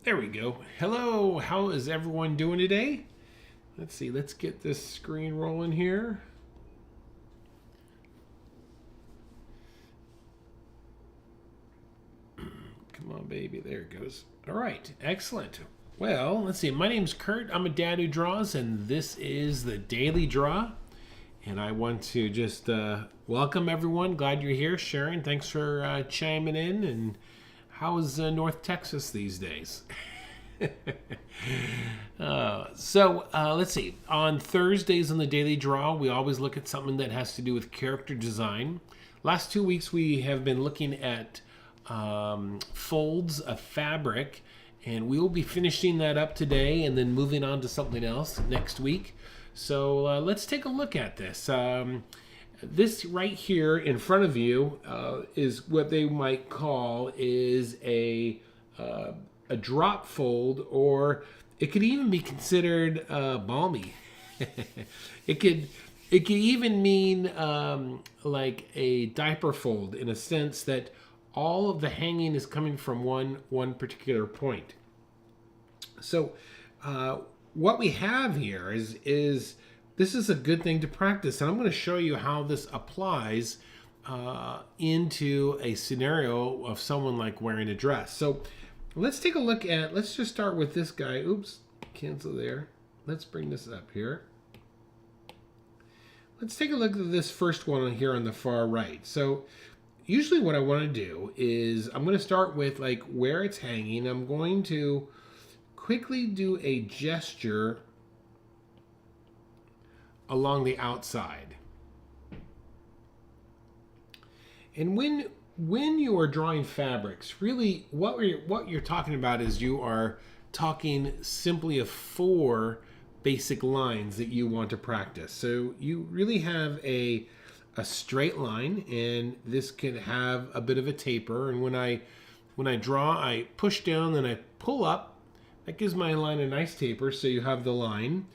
There we go. Hello, how is everyone doing today? Let's see, let's get this screen rolling here. Come on, baby. There it goes. All right, excellent. Well, let's see. My name's Kurt. I'm a dad who draws, and this is the Daily Draw. And I want to just welcome everyone. Glad you're here. Sharon, thanks for chiming in. And how's North Texas these days? Let's see. On Thursdays on the Daily Draw, we always look at something that has to do with character design. Last 2 weeks, we have been looking at folds of fabric, and we will be finishing that up today and then moving on to something else next week. So let's take a look at this. This right here in front of you is what they might call is a drop fold, or it could even be considered balmy. It could even mean like a diaper fold, in a sense that all of the hanging is coming from one particular point. So what we have here is this is a good thing to practice, and I'm going to show you how this applies into a scenario of someone like wearing a dress. So let's take a look at, let's just start with this guy. Oops, cancel there. Let's bring this up here. Let's take a look at this first one here on the far right. So usually what I want to do is I'm going to start with like where it's hanging. I'm going to quickly do a gesture along the outside. And when you are drawing fabrics, really what you're talking about is you are talking simply of four basic lines that you want to practice. So you really have a straight line, and this can have a bit of a taper. And when I draw, I push down, then I pull up. That gives my line a nice taper, so you have the line.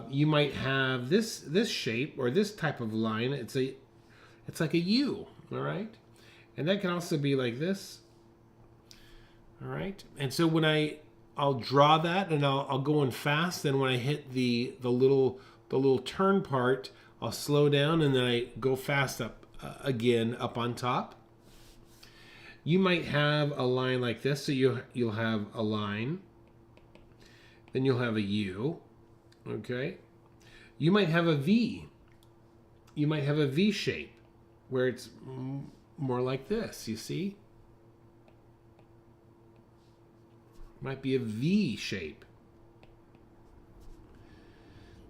You might have this shape or this type of line. It's like a U, all right? And that can also be like this, all right? And so when I'll draw that, and I'll go in fast. Then when I hit the little turn part, I'll slow down, and then I go fast up again up on top. You might have a line like this, so you'll have a line, then you'll have a U, okay? You might have a V. You might have a V shape where it's more like this, you see? Might be a V shape.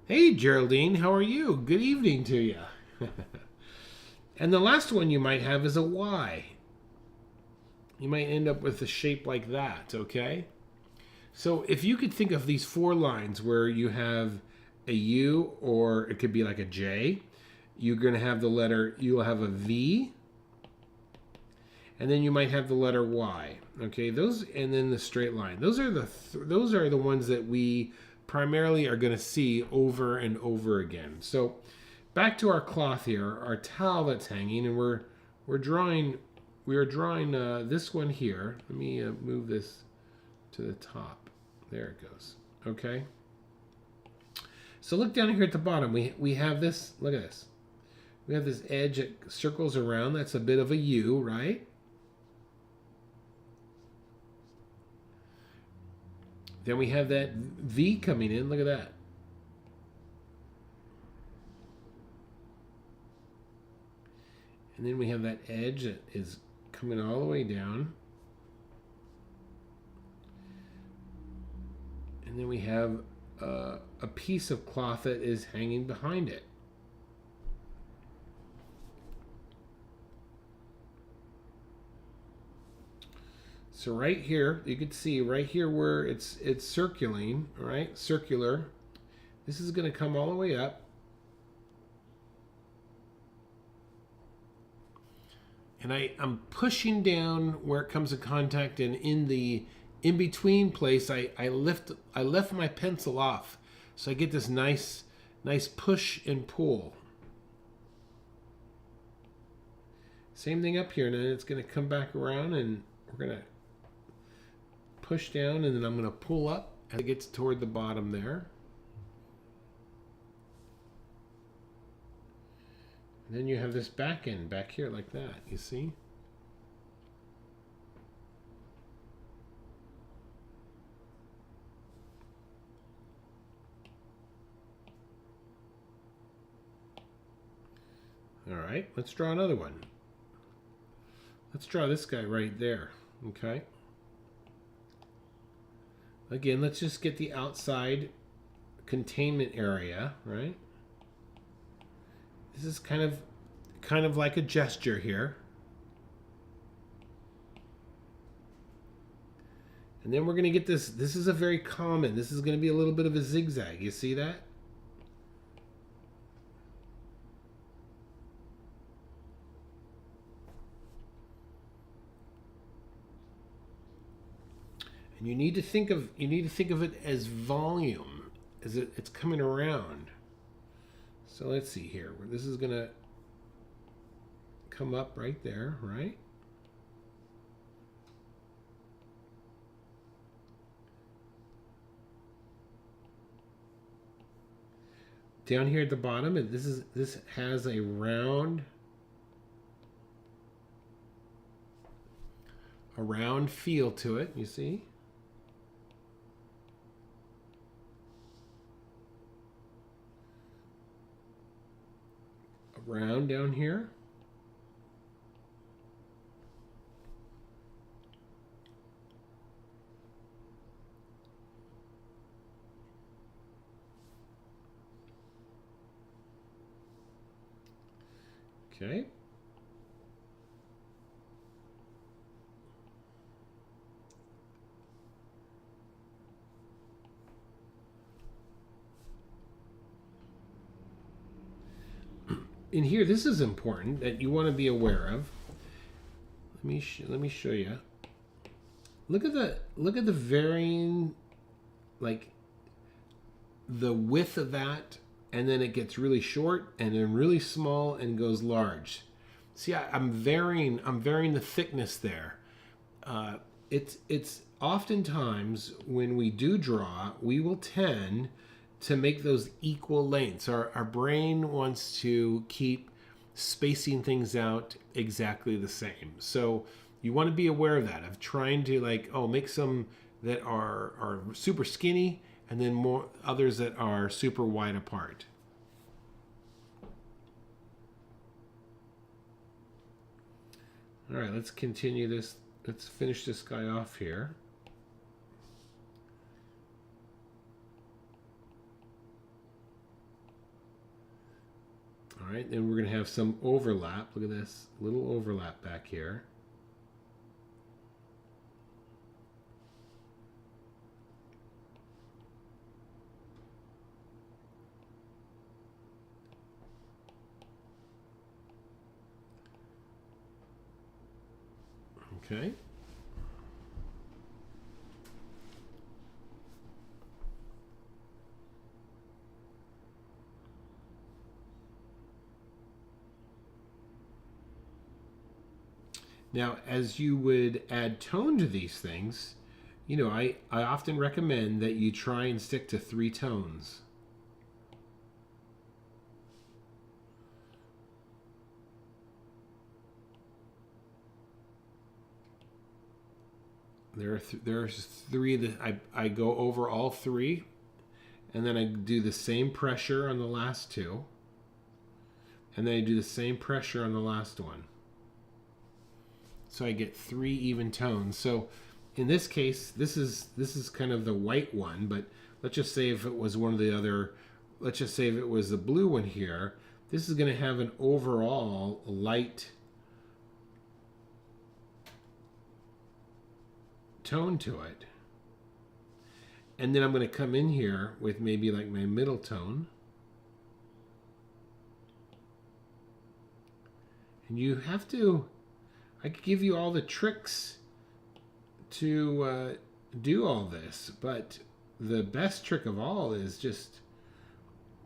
Hey, Geraldine, how are you? Good evening to you. And the last one you might have is a Y. You might end up with a shape like that, okay? So if you could think of these four lines where you have a U, or it could be like a J, you're going to have the letter, you'll have a V, and then you might have the letter Y. Okay, those, and then the straight line. Those are the ones that we primarily are going to see over and over again. So back to our cloth here, our towel that's hanging, and we are drawing this one here. Let me move this to the top. There it goes. Okay. So look down here at the bottom. We have this. Look at this. We have this edge that circles around. That's a bit of a U, right? Then we have that V coming in. Look at that. And then we have that edge that is coming all the way down. And then we have a piece of cloth that is hanging behind it. So right here, you can see right here where it's circling, all right, circular. This is going to come all the way up. And I'm pushing down where it comes in contact, and in the in-between place, I lift my pencil off. So I get this nice push and pull. Same thing up here, and then it's going to come back around, and we're going to push down, and then I'm going to pull up as it gets toward the bottom there. And then you have this back end back here like that, you see? All right, let's draw another one. Let's draw this guy right there, okay? Again, let's just get the outside containment area, right? This is kind of like a gesture here. And then we're going to get this. This is a very common. This is going to be a little bit of a zigzag. You see that? And you need to think of it as volume, as it's coming around. So let's see here. This is going to come up right there, right? Down here at the bottom, this has a round feel to it, you see? Round down here. Okay. In here, this is important that you want to be aware of. Let me show you. Look at the varying, like the width of that, and then it gets really short and then really small and goes large. See, I'm varying the thickness there. It's oftentimes when we do draw, we will tend to make those equal lengths. Our brain wants to keep spacing things out exactly the same. So you want to be aware of that, of trying to make some that are super skinny and then more others that are super wide apart. All right, let's continue this. Let's finish this guy off here. All right, then we're going to have some overlap. Look at this little overlap back here. Okay. Now, as you would add tone to these things, I often recommend that you try and stick to 3 tones. There's 3 that I go over all 3, and then I do the same pressure on the last 2, and then I do the same pressure on the last one. So I get 3 even tones. So in this case, this is kind of the white one, but let's just say if it was one of the other, let's just say if it was the blue one here, this is going to have an overall light tone to it. And then I'm going to come in here with maybe like my middle tone. And you have to, I could give you all the tricks to do all this, but the best trick of all is just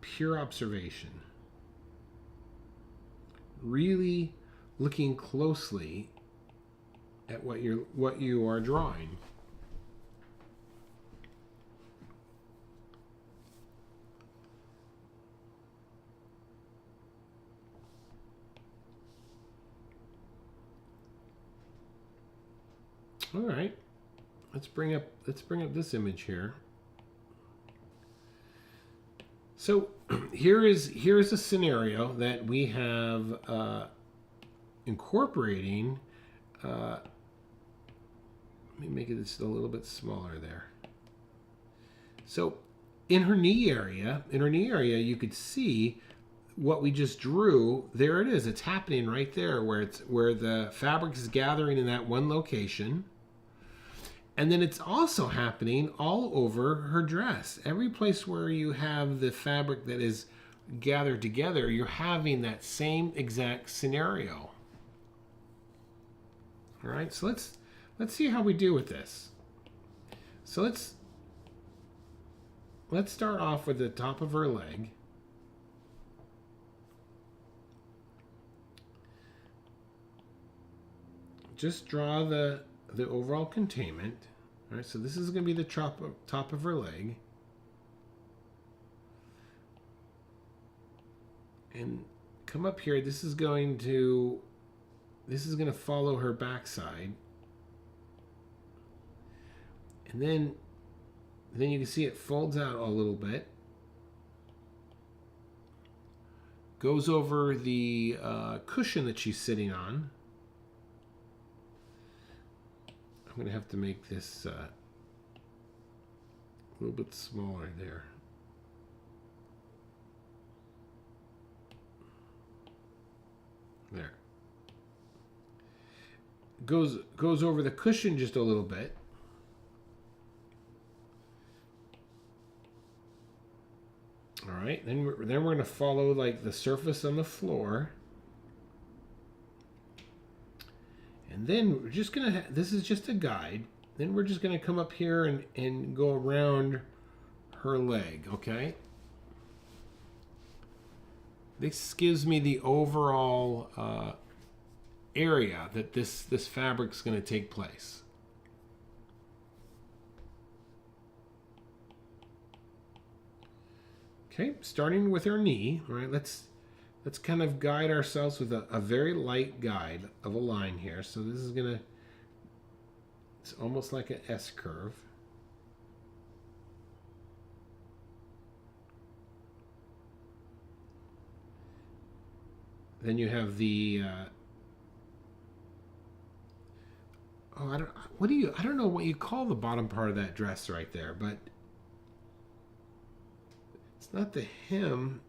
pure observation. Really looking closely at what you are drawing. All right. Let's bring up this image here. So here's a scenario that we have incorporating. Let me make it just a little bit smaller there. So in her knee area, you could see what we just drew. There it is. It's happening right there, where the fabric is gathering in that one location. And then it's also happening all over her dress. Every place where you have the fabric that is gathered together, you're having that same exact scenario. All right, so let's see how we do with this. So let's start off with the top of her leg. Just draw the overall containment. All right, so this is going to be the top of her leg. And come up here, this is going to follow her backside. And then you can see it folds out a little bit. Goes over the cushion that she's sitting on. I'm going to have to make this a little bit smaller there. There. Goes over the cushion just a little bit. All right, then we're going to follow like the surface on the floor. And then we're just going to, this is just a guide. Then we're just going to come up here and go around her leg, okay? This gives me the overall area that this fabric's going to take place. Okay, starting with her knee, all right, let's kind of guide ourselves with a very light guide of a line here. So this is gonna, it's almost like an S curve. Then you have the, I don't know what you call the bottom part of that dress right there, but it's not the hem.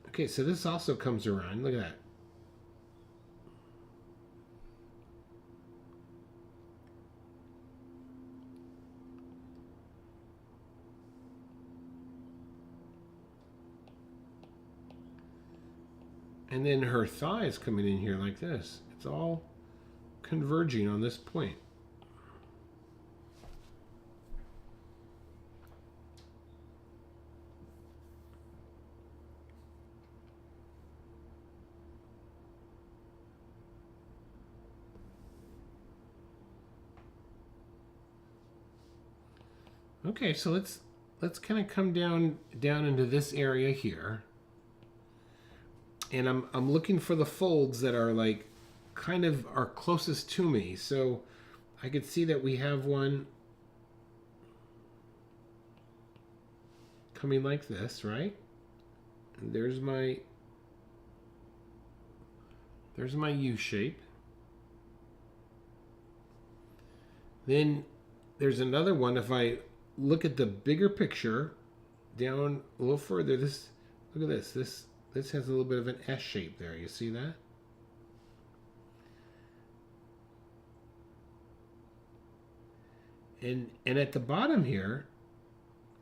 Okay, so this also comes around. Look at that. And then her thigh is coming in here like this. It's all converging on this point. Okay, so let's kind of come down into this area here. And I'm looking for the folds that are like kind of are closest to me. So I could see that we have one coming like this, right? And there's my U shape. Then there's another one. If I look at the bigger picture down a little further, look at this. This has a little bit of an S shape there. You see that? And at the bottom here,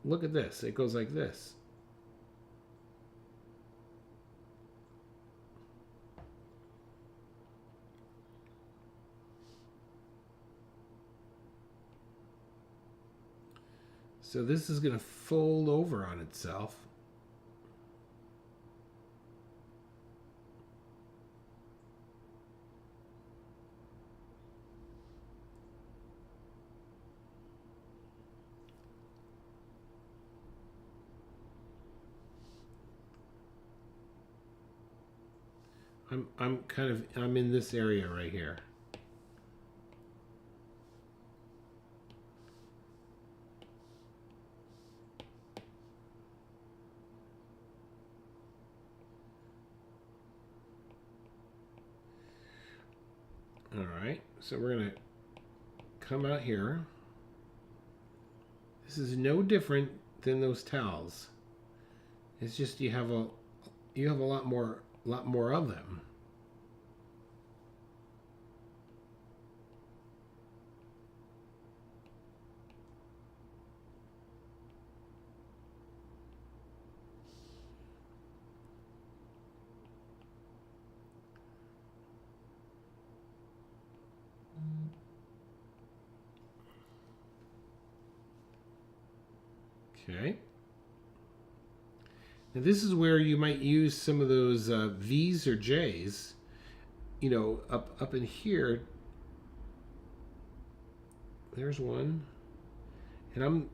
look at this. It goes like this. So this is going to fold over on itself. I'm in this area right here. All right, so we're gonna come out here. This is no different than those towels. It's just you have a lot more of them. Okay. Now this is where you might use some of those V's or J's. You know, up in here. There's one, and I'm.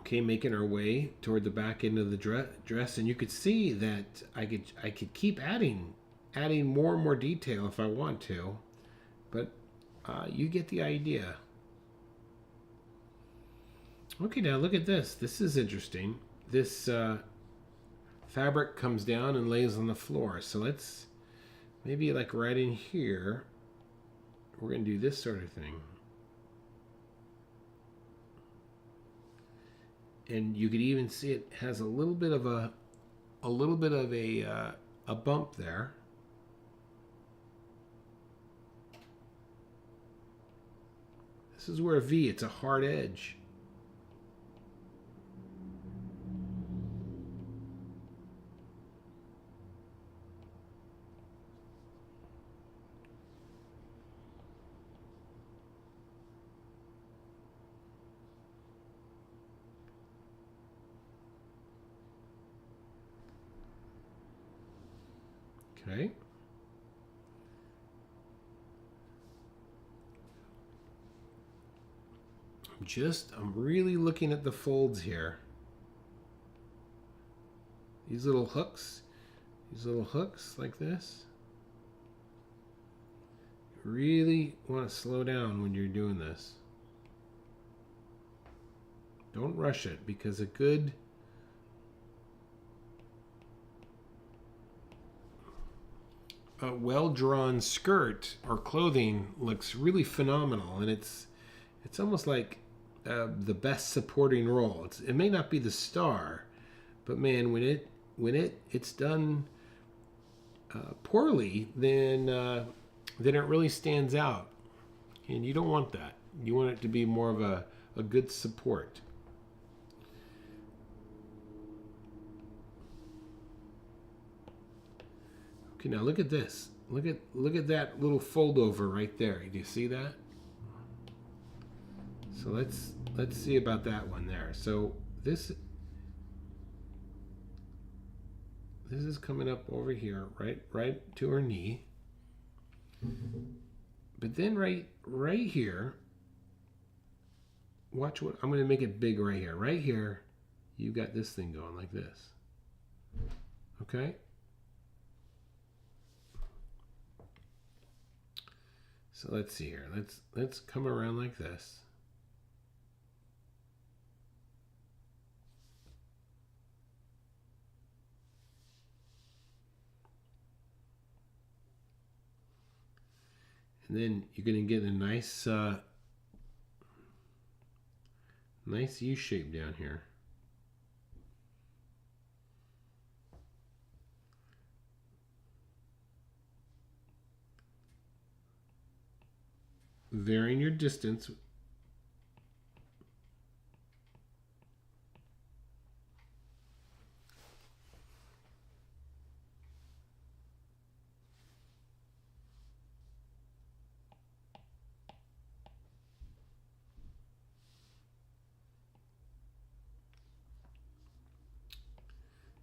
Okay, making our way toward the back end of the dress, and you could see that I could keep adding more and more detail if I want to, but you get the idea. Okay, now look at this. This is interesting. This fabric comes down and lays on the floor. So let's maybe like right in here, we're gonna do this sort of thing. And you could even see it has a little bit of a bump there. This is where a V, it's a hard edge. Okay. I'm really looking at the folds here. These little hooks like this. You really want to slow down when you're doing this. Don't rush it, because a good well-drawn skirt or clothing looks really phenomenal, and it's almost like the best supporting role. It may not be the star, but man, when it's done poorly, then it really stands out, and you don't want that. You want it to be more of a good support. Okay, now look at this. Look at that little fold over right there. Do you see that? So let's see about that one there. So this is coming up over here, right to her knee. But then right here, watch what I'm going to make it big right here. Right here, you got this thing going like this. Okay? So let's see here. Let's come around like this. And then you're going to get a nice nice U shape down here. Varying your distance.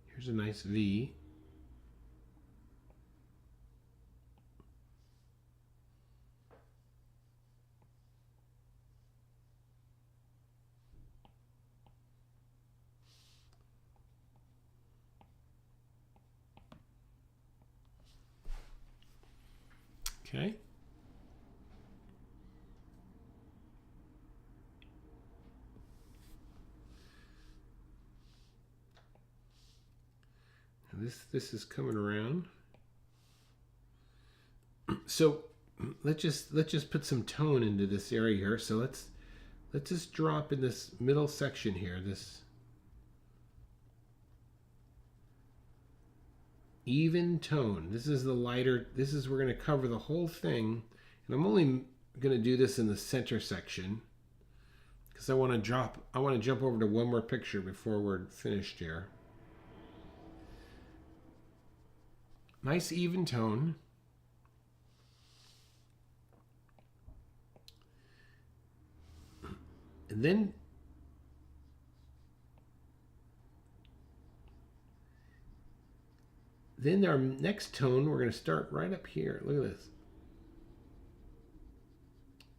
Here's a nice V. Okay. And this is coming around. So let's just put some tone into this area here. So let's just drop in this middle section here, this even tone. This is the lighter. This is, we're going to cover the whole thing, and I'm only going to do this in the center section because I want to jump over to one more picture before we're finished here. Nice even tone. And then our next tone, we're going to start right up here. Look at this.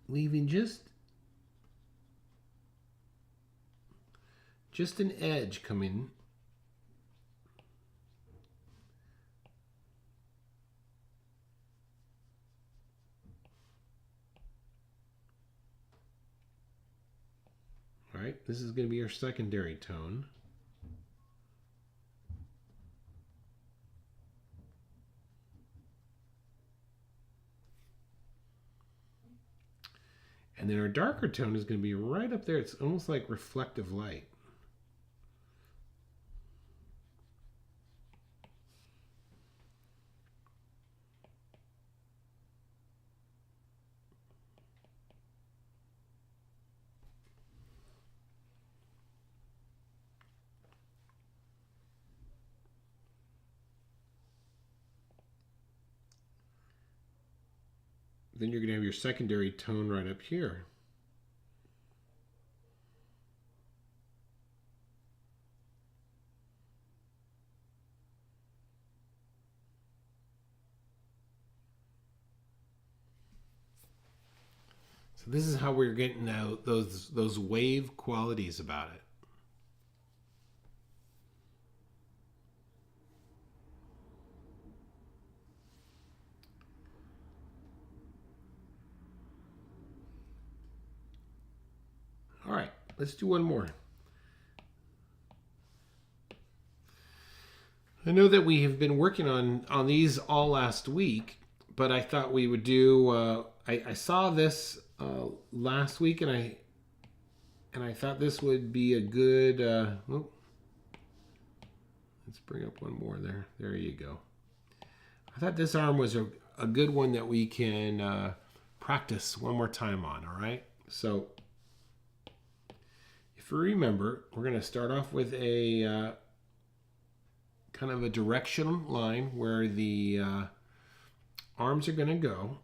Leaving just an edge coming. All right, this is going to be our secondary tone. And then our darker tone is going to be right up there. It's almost like reflective light. Then you're going to have your secondary tone right up here. So this is how we're getting out those wave qualities about it. All right, let's do one more. I know that we have been working on these all last week, but I thought we would do. I saw this last week, and I thought this would be a good. Let's bring up one more there. There you go. I thought this arm was a good one that we can practice one more time on. All right, so. If you remember, we're going to start off with a kind of a directional line where the arms are going to go.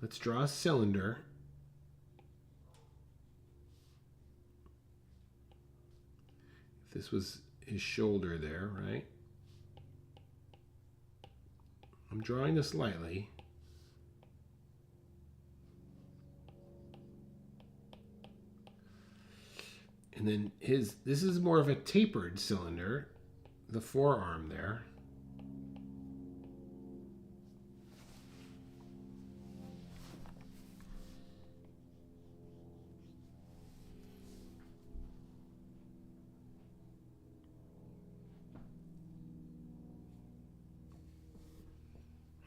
Let's draw a cylinder. If this was his shoulder there, right? I'm drawing this lightly. And then this is more of a tapered cylinder, the forearm there.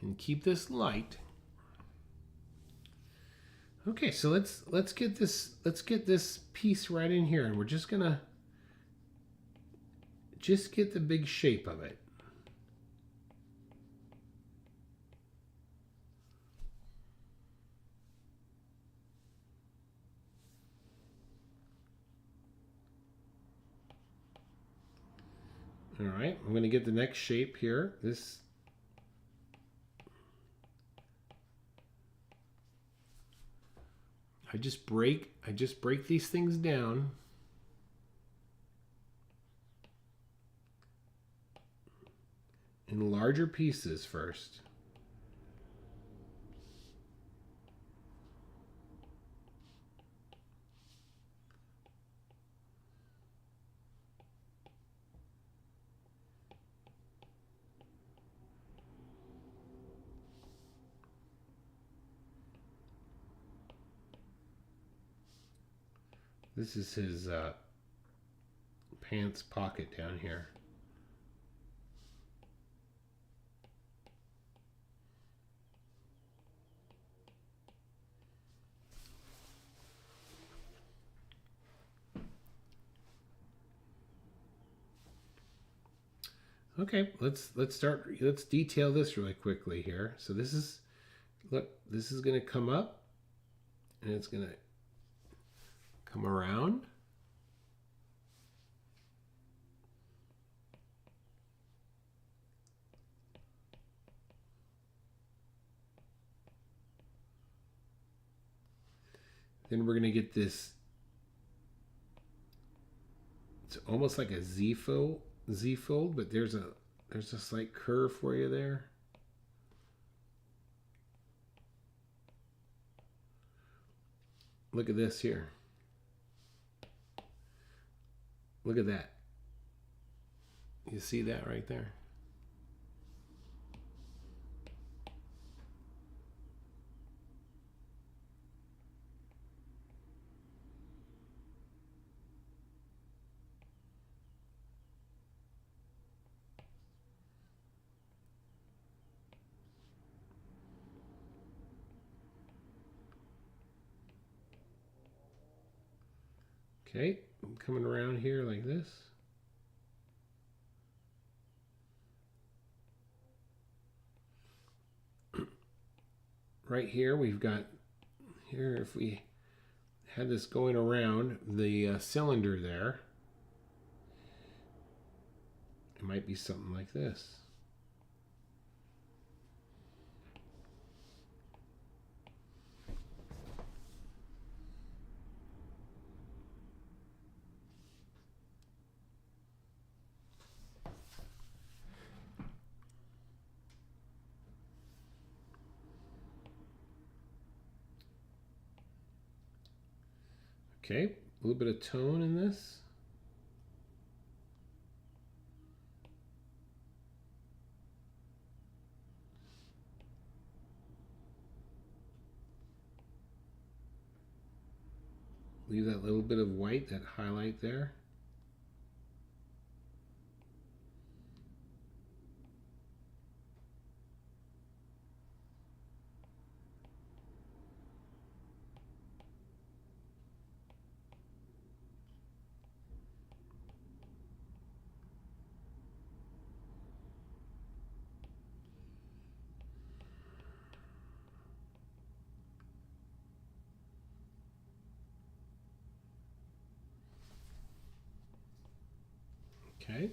And keep this light. Okay, so let's get this piece right in here, and we're just gonna get the big shape of it. All right, I'm gonna get the next shape here. I just break these things down. In larger pieces first. This is his pants pocket down here. Okay, let's detail this really quickly here. So this is, look, this is going to come up and it's going to come around. Then we're going to get this, it's almost like a Z-fold, but there's a slight curve for you there. Look at this here. Look at that. You see that right there? Okay, I'm coming around here like this. Right here, we've got, here, if we had this going around the cylinder there, it might be something like this. Okay, a little bit of tone in this. Leave that little bit of white, that highlight there. Okay.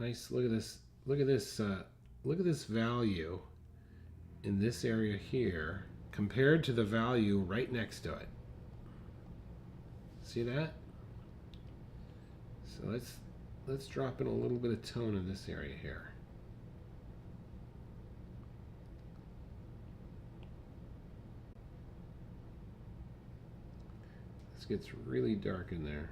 Nice. Look at this. Look at this. Look at this value in this area here compared to the value right next to it. See that? So let's drop in a little bit of tone in this area here. This gets really dark in there.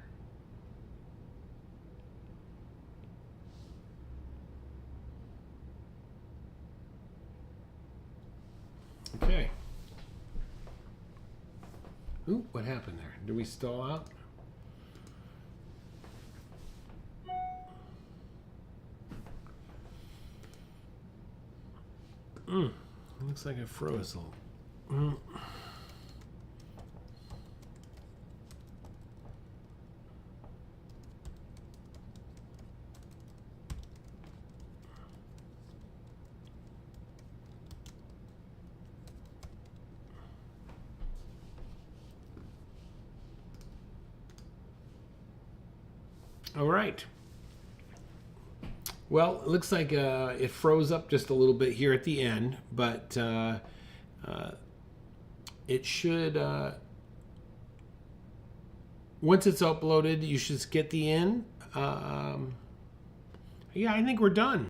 Okay. Ooh, what happened there? Did we stall out? Looks like I froze a little. All right. Well, it looks like it froze up just a little bit here at the end, but it should, once it's uploaded, you should get the in. Yeah, I think we're done.